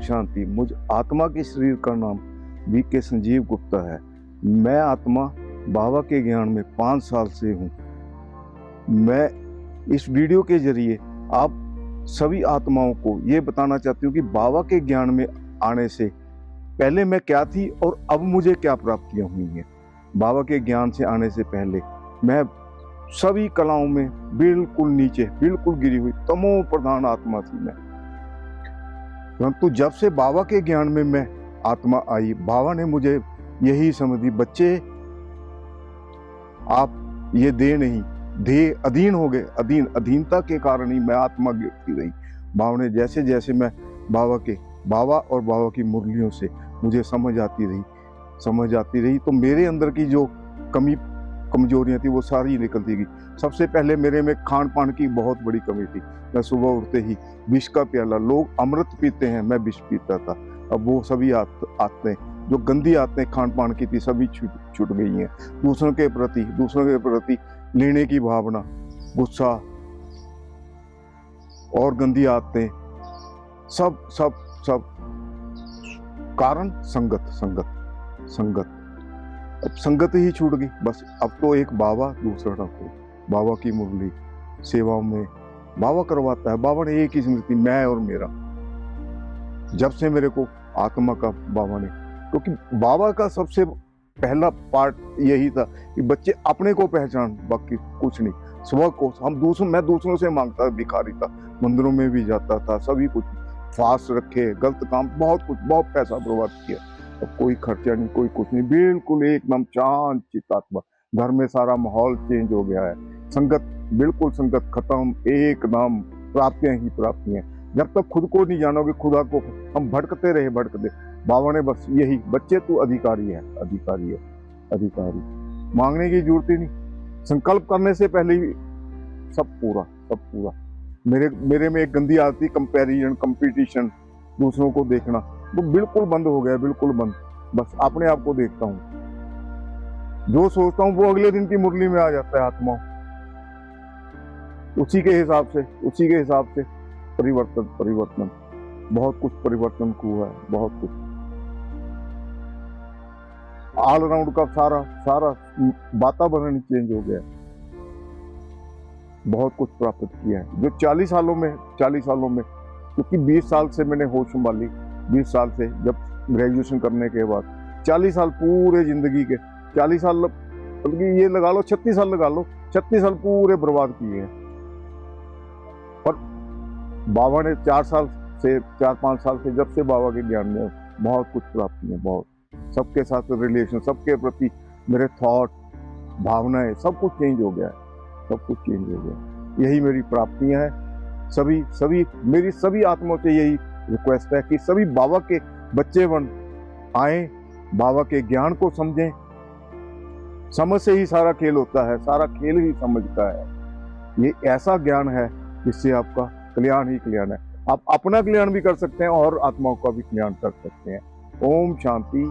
शांति। मुझ आत्मा के शरीर का नाम वीके संजीव गुप्ता है। मैं आत्मा बाबा के ज्ञान में 5 साल से हूँ। मैं इस वीडियो के जरिए आप सभी आत्माओं को ये बताना चाहती हूँ कि बाबा के ज्ञान में आने से पहले मैं क्या थी और अब मुझे क्या प्राप्तियां हुई हैं। बाबा के ज्ञान से आने से पहले मैं सभी कलाओं में बिल्कुल नीचे, बिल्कुल गिरी हुई तमो प्रधान आत्मा थी मैं। परंतु जब से बाबा के ज्ञान में मैं आत्मा आई, बाबा ने मुझे यही समझ दी, बच्चे आप ये देह नहीं, देह अधीन हो गए। अधीनता के कारण ही मैं आत्मा गिरती रही। बाबा ने जैसे जैसे मैं बाबा और बाबा की मुरलियों से मुझे समझ आती रही तो मेरे अंदर की जो कमजोरियां थी वो सारी निकलती गई। सबसे पहले मेरे में खान पान की बहुत बड़ी कमी थी। मैं सुबह उठते ही विष का प्याला, लोग अमृत पीते हैं, मैं विष पीता था। अब वो सभी आदतें जो गंदी आदतें खान पान की थी सभी छूट गई हैं। दूसरों के प्रति लेने की भावना, गुस्सा और गंदी आदतें, सब कारण संगत। अब संगत ही छूट गई। बस अब तो एक बाबा, दूसरा ना कोई। बाबा की मुरली सेवाओं में बाबा करवाता है। बाबा ने एक ही स्मृति, मैं और मेरा। जब से मेरे को आत्मा का बाबा ने, क्योंकि बाबा का सबसे पहला पार्ट यही था कि बच्चे अपने को पहचान, बाकी कुछ नहीं। स्व को मैं दूसरों से मांगता, भिखारी था, मंदिरों में भी जाता था, सभी कुछ फास्ट रखे, गलत काम, बहुत कुछ, बहुत पैसा बर्बाद किया। अब कोई खर्चा नहीं, कोई कुछ नहीं, बिल्कुल एकदम शांत चित्त आत्मा। घर में सारा माहौल चेंज हो गया है। बिल्कुल संगत खत्म, एकदम प्राप्तियां ही प्राप्तियां। जब तक खुद को नहीं जानोगे, खुदा को हम भटकते रहे। बाबा ने बस यही, बच्चे तू अधिकारी है। मांगने की जरूरत ही नहीं, संकल्प करने से पहले ही सब पूरा। मेरे में एक गंदी आदत थी, कंपैरिजन, कंपटीशन, दूसरों को देखना, वो बिल्कुल बंद हो गया, बिल्कुल बंद। बस अपने आप को देखता हूँ, जो सोचता हूँ वो अगले दिन की मुरली में आ जाता है आत्मा। उसी के हिसाब से परिवर्तन, बहुत कुछ परिवर्तन हुआ है, बहुत कुछ। ऑलराउंड का सारा वातावरण चेंज हो गया। बहुत कुछ प्राप्त किया है जो 40 सालों में, क्योंकि 20 साल से मैंने होश संभाली। 20 साल से, जब ग्रेजुएशन करने के बाद 40 साल पूरे जिंदगी के, 40 साल बल्कि ये लगा लो 36 साल लगा लो, 36 साल पूरे बर्बाद किए हैं। और बाबा ने 4-5 साल से, जब से बाबा के ज्ञान में, बहुत कुछ प्राप्ति है, बहुत। सबके साथ रिलेशन, सबके प्रति मेरे थॉट, भावनाएं, सब कुछ चेंज हो गया है, सब कुछ चेंज हो गया। यही मेरी प्राप्तियां हैं। मेरी सभी आत्माओं से यही रिक्वेस्ट है कि सभी बाबा के बच्चे बन आए, बाबा के ज्ञान को समझें। समझ से ही सारा खेल होता है, सारा खेल ही समझ का है। ये ऐसा ज्ञान है जिससे आपका कल्याण ही कल्याण है। आप अपना कल्याण भी कर सकते हैं और आत्माओं का भी कल्याण कर सकते हैं। ओम शांति।